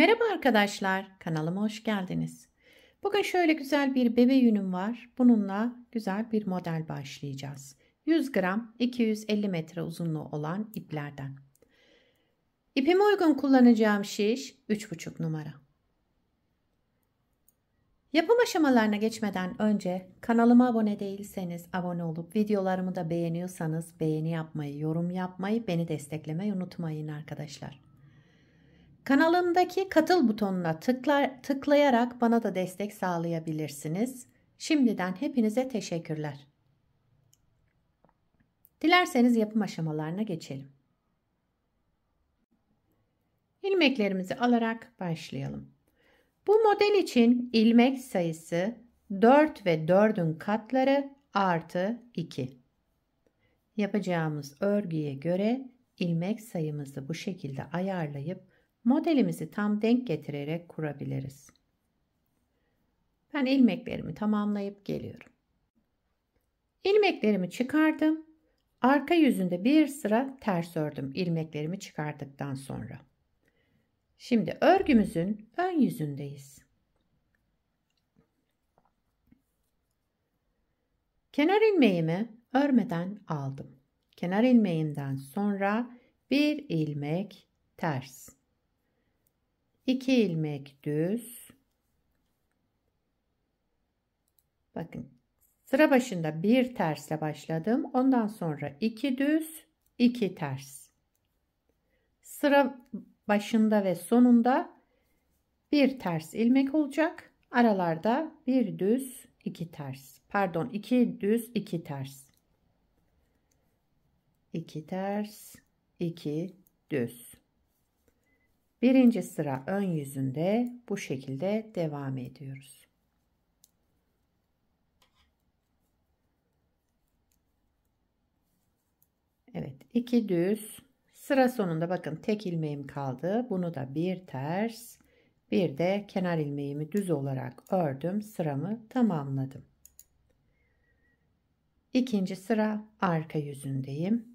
Merhaba arkadaşlar, kanalıma hoş geldiniz. Bugün şöyle güzel bir bebe yünüm var. Bununla güzel bir model başlayacağız. 100 gram 250 metre uzunluğu olan iplerden. İpime uygun kullanacağım şiş 3,5 numara. Yapım aşamalarına geçmeden önce kanalıma abone değilseniz abone olup videolarımı da beğeniyorsanız beğeni yapmayı, yorum yapmayı, beni desteklemeyi unutmayın arkadaşlar. Kanalımdaki katıl butonuna tıklayarak bana da destek sağlayabilirsiniz. Şimdiden hepinize teşekkürler. Dilerseniz yapım aşamalarına geçelim. İlmeklerimizi alarak başlayalım. Bu model için ilmek sayısı 4 ve 4'ün katları artı 2. Yapacağımız örgüye göre ilmek sayımızı bu şekilde ayarlayıp modelimizi tam denk getirerek kurabiliriz. Ben ilmeklerimi tamamlayıp geliyorum. İlmeklerimi çıkardım. Arka yüzünde bir sıra ters ördüm ilmeklerimi çıkardıktan sonra. Şimdi örgümüzün ön yüzündeyiz. Kenar ilmeğimi örmeden aldım. Kenar ilmeğimden sonra bir ilmek ters. 2 ilmek düz. Bakın sıra başında bir tersle başladım. Ondan sonra 2 düz, 2 ters. Sıra başında ve sonunda bir ters ilmek olacak. Aralarda bir düz, 2 ters. Pardon, 2 düz, 2 ters. 2 ters, 2 düz. Birinci sıra ön yüzünde bu şekilde devam ediyoruz. Evet, 2 düz. Sıra sonunda bakın tek ilmeğim kaldı. Bunu da bir ters, bir de kenar ilmeğimi düz olarak ördüm. Sıramı tamamladım. İkinci sıra arka yüzündeyim.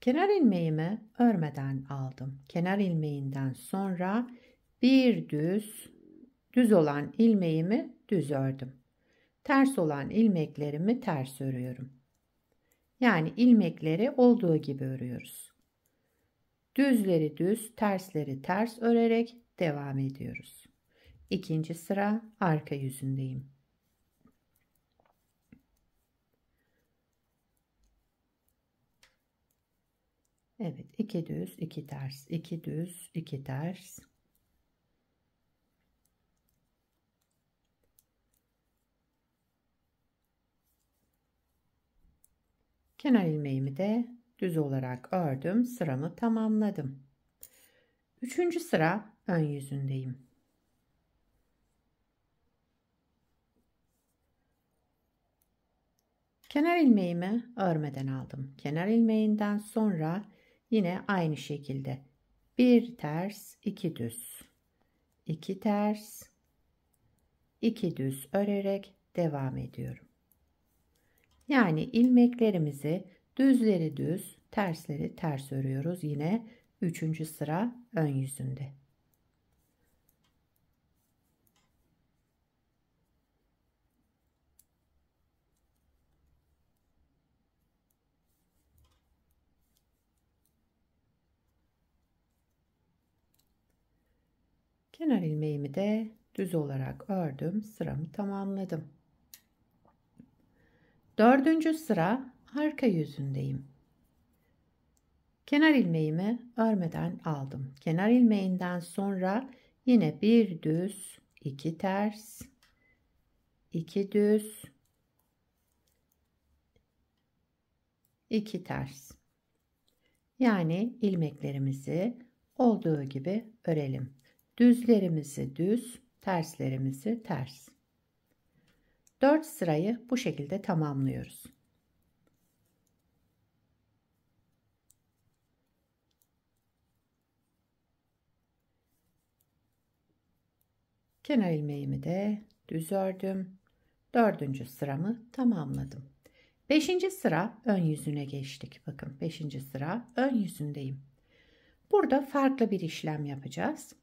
Kenar ilmeğimi örmeden aldım. Kenar ilmeğinden sonra bir düz olan ilmeğimi düz ördüm. Ters olan ilmeklerimi ters örüyorum. Yani ilmekleri olduğu gibi örüyoruz. Düzleri düz, tersleri ters örerek devam ediyoruz. İkinci sıra arka yüzündeyim. Evet, 2 düz, 2 ters, 2 düz, 2 ters. Kenar ilmeğimi de düz olarak ördüm. Sıramı tamamladım. Üçüncü sıra ön yüzündeyim. Kenar ilmeğimi örmeden aldım. Kenar ilmeğinden sonra yine aynı şekilde bir ters, 2 düz, 2 ters, 2 düz örerek devam ediyorum. Yani ilmeklerimizi düzleri düz, tersleri ters örüyoruz. Yine üçüncü sıra ön yüzünde. Kenar ilmeğimi de düz olarak ördüm. Sıramı tamamladım. Dördüncü sıra arka yüzündeyim. Kenar ilmeğimi örmeden aldım. Kenar ilmeğinden sonra yine bir düz, 2 ters, 2 düz, 2 ters. Yani ilmeklerimizi olduğu gibi örelim. Düzlerimizi düz, terslerimizi ters. 4 sırayı bu şekilde tamamlıyoruz. Kenar ilmeğimi de düz ördüm. Dördüncü sıramı tamamladım. Beşinci sıra ön yüzüne geçtik. Bakın beşinci sıra ön yüzündeyim. Burada farklı bir işlem yapacağız.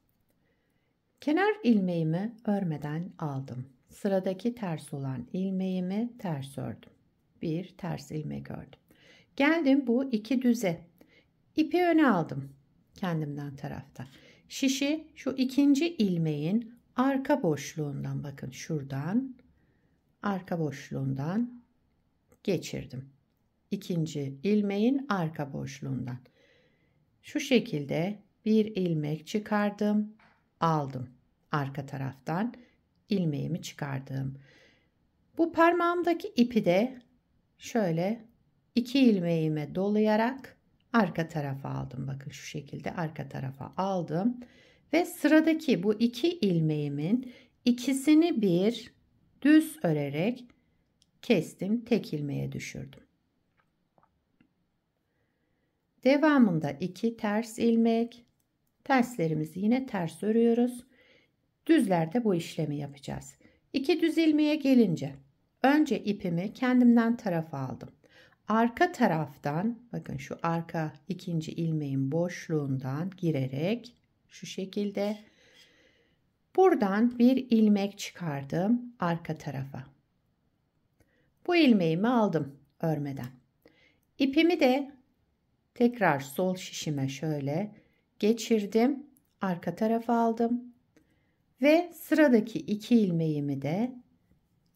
Kenar ilmeğimi örmeden aldım. Sıradaki ters olan ilmeğimi ters ördüm. Bir ters ilmek ördüm. Geldim bu iki düze. İpi öne aldım kendimden tarafta. Şişi şu ikinci ilmeğin arka boşluğundan, bakın şuradan arka boşluğundan geçirdim. İkinci ilmeğin arka boşluğundan. Şu şekilde bir ilmek çıkardım, aldım. Arka taraftan ilmeğimi çıkardım. Bu parmağımdaki ipi de şöyle iki ilmeğime dolayarak arka tarafa aldım. Bakın şu şekilde arka tarafa aldım. Ve sıradaki bu iki ilmeğimin ikisini bir düz örerek kestim. Tek ilmeğe düşürdüm. Devamında iki ters ilmek. Terslerimizi yine ters örüyoruz. Düzlerde bu işlemi yapacağız. İki düz ilmeğe gelince önce ipimi kendimden tarafa aldım. Arka taraftan, bakın şu arka ikinci ilmeğin boşluğundan girerek şu şekilde buradan bir ilmek çıkardım arka tarafa. Bu ilmeğimi aldım örmeden. İpimi de tekrar sol şişime şöyle geçirdim. Arka tarafa aldım. Ve sıradaki iki ilmeğimi de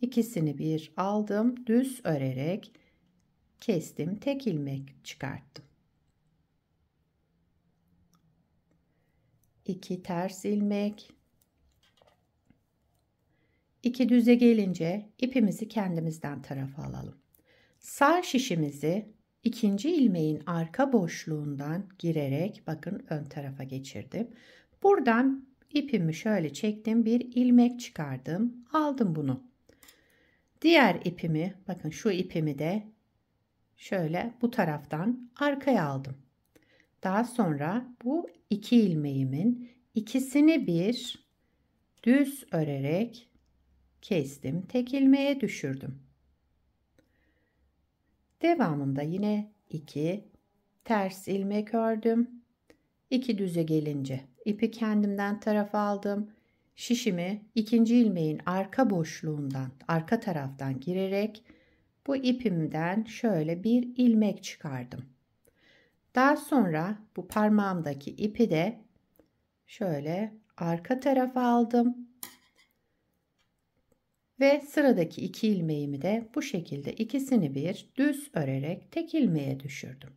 ikisini bir aldım. Düz örerek kestim. Tek ilmek çıkarttım. 2 ters ilmek. 2 düze gelince ipimizi kendimizden tarafa alalım. Sağ şişimizi ikinci ilmeğin arka boşluğundan girerek, bakın ön tarafa geçirdim. Buradan ipimi şöyle çektim, bir ilmek çıkardım, aldım bunu. Diğer ipimi, bakın şu ipimi de şöyle bu taraftan arkaya aldım. Daha sonra bu iki ilmeğimin ikisini bir düz örerek kestim. Tek ilmeğe düşürdüm. Devamında yine 2 ters ilmek ördüm. 2 düze gelince ipi kendimden tarafa aldım. Şişimi ikinci ilmeğin arka boşluğundan, arka taraftan girerek bu ipimden şöyle bir ilmek çıkardım. Daha sonra bu parmağımdaki ipi de şöyle arka tarafa aldım. Ve sıradaki iki ilmeğimi de bu şekilde ikisini bir düz örerek tek ilmeğe düşürdüm.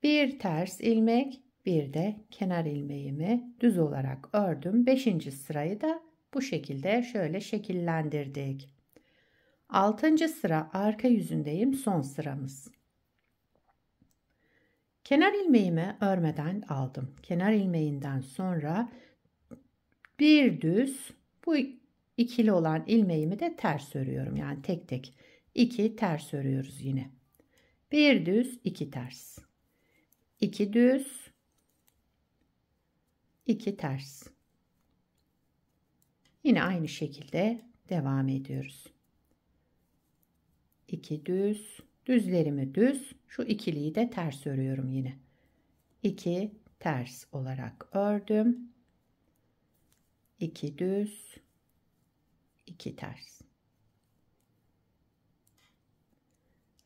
Bir ters ilmek, bir de kenar ilmeğimi düz olarak ördüm. 5. sırayı da bu şekilde şöyle şekillendirdik. 6. sıra arka yüzündeyim, son sıramız. Kenar ilmeğimi örmeden aldım. Kenar ilmeğinden sonra bir düz, bu ikili olan ilmeğimi de ters örüyorum. Yani tek tek 2 ters örüyoruz yine. Bir düz, 2 ters. 2 düz, 2 ters. Yine aynı şekilde devam ediyoruz. 2 düz, düzlerimi düz, şu ikiliyi de ters örüyorum yine. 2 ters olarak ördüm. 2 düz, 2 ters.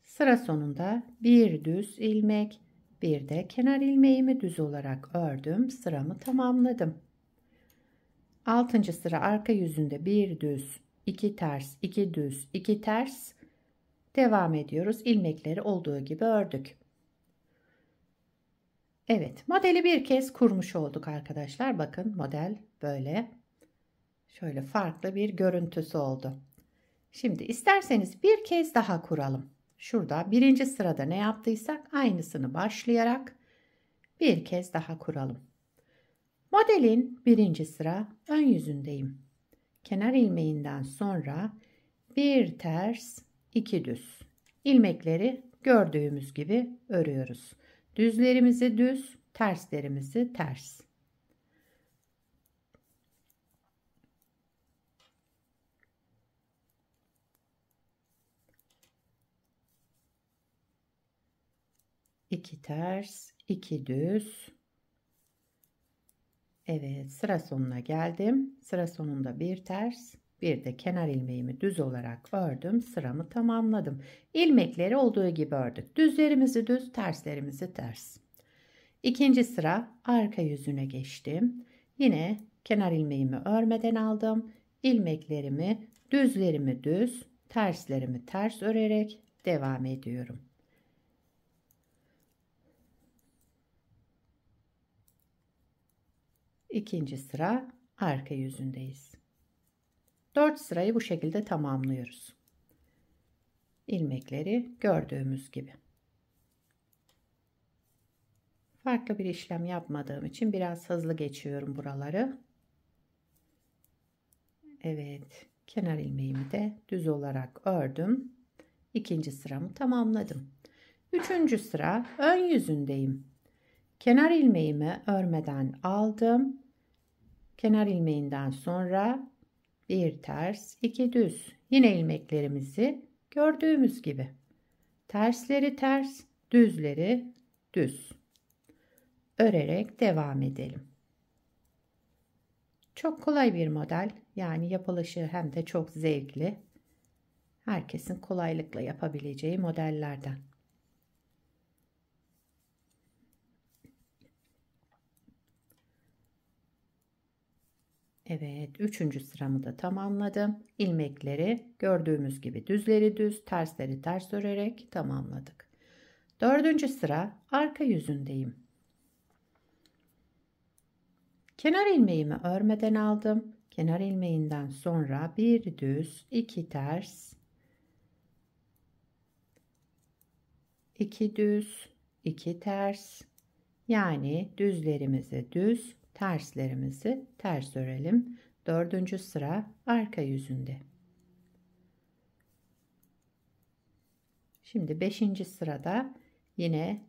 Sıra sonunda bir düz ilmek, bir de kenar ilmeğimi düz olarak ördüm. Sıramı tamamladım. 6. sıra arka yüzünde bir düz, 2 ters, 2 düz, 2 ters. Devam ediyoruz. İlmekleri olduğu gibi ördük. Evet, modeli bir kez kurmuş olduk arkadaşlar. Bakın model böyle. Şöyle farklı bir görüntüsü oldu. Şimdi isterseniz bir kez daha kuralım. Şurada birinci sırada ne yaptıysak aynısını başlayarak bir kez daha kuralım. Modelin birinci sıra ön yüzündeyim. Kenar ilmeğinden sonra bir ters, 2 düz. İlmekleri gördüğümüz gibi örüyoruz. Düzlerimizi düz, terslerimizi ters. 2 ters, 2 düz. Evet, sıra sonuna geldim. Sıra sonunda bir ters, bir de kenar ilmeğimi düz olarak ördüm. Sıramı tamamladım. İlmekleri olduğu gibi ördük. Düzlerimizi düz, terslerimizi ters. İkinci sıra arka yüzüne geçtim. Yine kenar ilmeğimi örmeden aldım. İlmeklerimi, düzlerimi düz, terslerimi ters örerek devam ediyorum. İkinci sıra arka yüzündeyiz. 4 sırayı bu şekilde tamamlıyoruz. İlmekleri gördüğümüz gibi. Farklı bir işlem yapmadığım için biraz hızlı geçiyorum buraları. Evet, kenar ilmeğimi de düz olarak ördüm. İkinci sıramı tamamladım. Üçüncü sıra ön yüzündeyim. Kenar ilmeğimi örmeden aldım. Kenar ilmeğinden sonra bir ters, iki düz. Yine ilmeklerimizi gördüğümüz gibi. Tersleri ters, düzleri düz. Örerek devam edelim. Çok kolay bir model. Yani yapılışı hem de çok zevkli. Herkesin kolaylıkla yapabileceği modellerden. Evet, üçüncü sıramı da tamamladım. İlmekleri gördüğümüz gibi düzleri düz, tersleri ters örerek tamamladık. Dördüncü sıra arka yüzündeyim. Kenar ilmeğimi örmeden aldım. Kenar ilmeğinden sonra bir düz, iki ters, iki düz, iki ters. Yani düzlerimizi düz, terslerimizi ters örelim. Dördüncü sıra arka yüzünde. Şimdi 5. sırada yine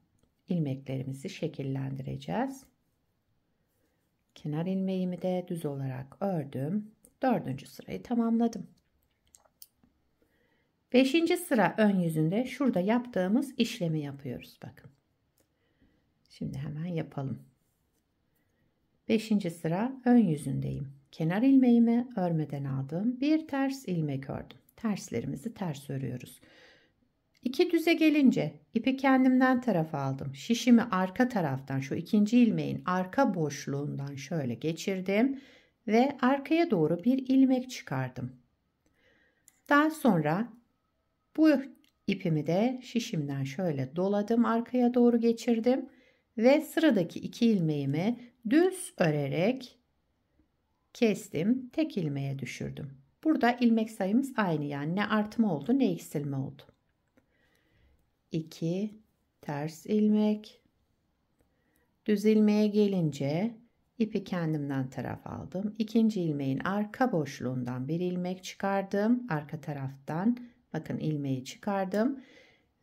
ilmeklerimizi şekillendireceğiz. Kenar ilmeğimi de düz olarak ördüm. 4. sırayı tamamladım. 5. sıra ön yüzünde şurada yaptığımız işlemi yapıyoruz. Bakın. Şimdi hemen yapalım. 5. sıra ön yüzündeyim. Kenar ilmeğimi örmeden aldım. Bir ters ilmek ördüm. Terslerimizi ters örüyoruz. 2 düze gelince ipi kendimden tarafa aldım. Şişimi arka taraftan şu ikinci ilmeğin arka boşluğundan şöyle geçirdim ve arkaya doğru bir ilmek çıkardım. Daha sonra bu ipimi de şişimden şöyle doladım, arkaya doğru geçirdim ve sıradaki 2 ilmeğimi düz örerek kestim, tek ilmeğe düşürdüm. Burada ilmek sayımız aynı, yani ne artma oldu ne eksilme oldu. 2 ters ilmek, düz ilmeğe gelince ipi kendimden tarafa aldım. İkinci ilmeğin arka boşluğundan bir ilmek çıkardım. Arka taraftan bakın ilmeği çıkardım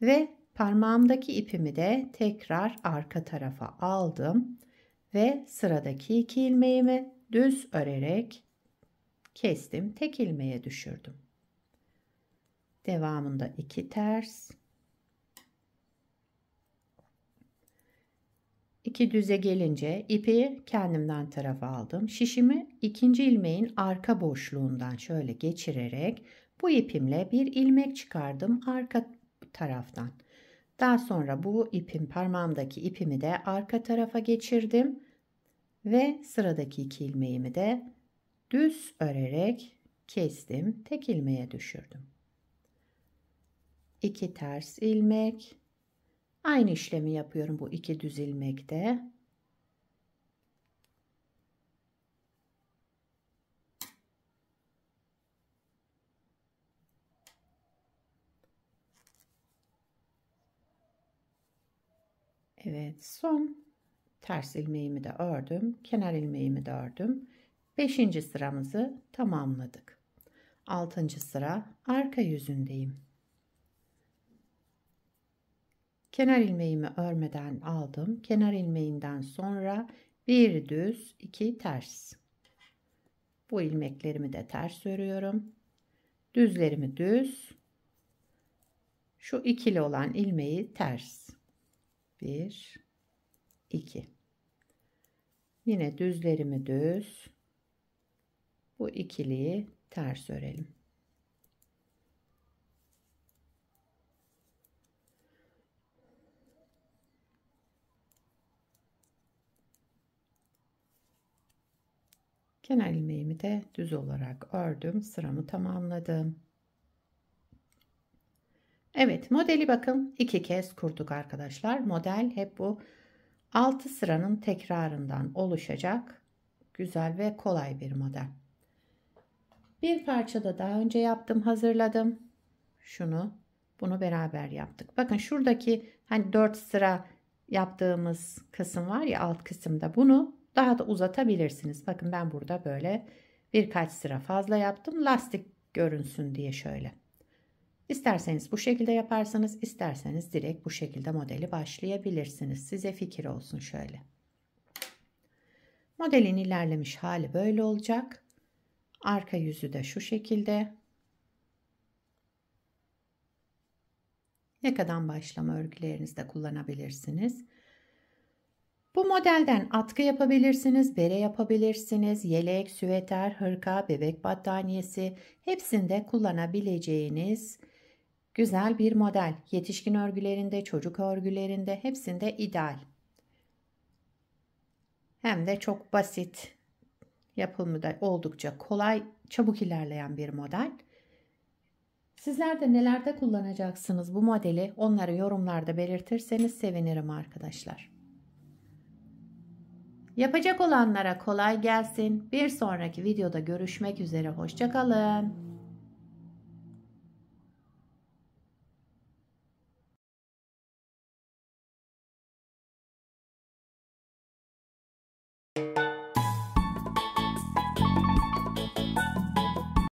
ve parmağımdaki ipimi de tekrar arka tarafa aldım ve sıradaki 2 ilmeğimi düz örerek kestim, tek ilmeğe düşürdüm. Devamında 2 ters, 2 düze gelince ipi kendimden tarafa aldım. Şişimi ikinci ilmeğin arka boşluğundan şöyle geçirerek bu ipimle bir ilmek çıkardım arka taraftan. Daha sonra bu ipin, parmağımdaki ipimi de arka tarafa geçirdim ve sıradaki 2 ilmeğimi de düz örerek kestim, tek ilmeğe düşürdüm. 2 ters ilmek. Aynı işlemi yapıyorum bu 2 düz ilmekte. Evet, son ters ilmeğimi de ördüm, kenar ilmeğimi de ördüm. 5. sıramızı tamamladık. 6. sıra arka yüzündeyim. Kenar ilmeğimi örmeden aldım. Kenar ilmeğinden sonra bir düz, 2 ters. Bu ilmeklerimi de ters örüyorum. Düzlerimi düz. Şu ikili olan ilmeği ters. 1, 2. Yine düzlerimi düz. Bu ikiliyi ters örelim. Kenar ilmeğimi de düz olarak ördüm. Sıramı tamamladım. Evet, modeli bakın 2 kez kurduk arkadaşlar. Model hep bu 6 sıranın tekrarından oluşacak güzel ve kolay bir model. Bir parça da daha önce yaptım, hazırladım. Bunu beraber yaptık. Bakın şuradaki hani 4 sıra yaptığımız kısım var ya, alt kısımda, bunu daha da uzatabilirsiniz. Bakın ben burada böyle birkaç sıra fazla yaptım. Lastik görünsün diye şöyle. İsterseniz bu şekilde yaparsanız, isterseniz direkt bu şekilde modeli başlayabilirsiniz. Size fikir olsun şöyle. Modelin ilerlemiş hali böyle olacak. Arka yüzü de şu şekilde. Yakadan başlama örgülerinizde kullanabilirsiniz. Bu modelden atkı yapabilirsiniz, bere yapabilirsiniz, yelek, süveter, hırka, bebek battaniyesi, hepsinde kullanabileceğiniz güzel bir model. Yetişkin örgülerinde, çocuk örgülerinde hepsinde ideal. Hem de çok basit, yapımı da oldukça kolay, çabuk ilerleyen bir model. Sizler de nelerde kullanacaksınız bu modeli, onları yorumlarda belirtirseniz sevinirim arkadaşlar. Yapacak olanlara kolay gelsin. Bir sonraki videoda görüşmek üzere. Hoşça kalın.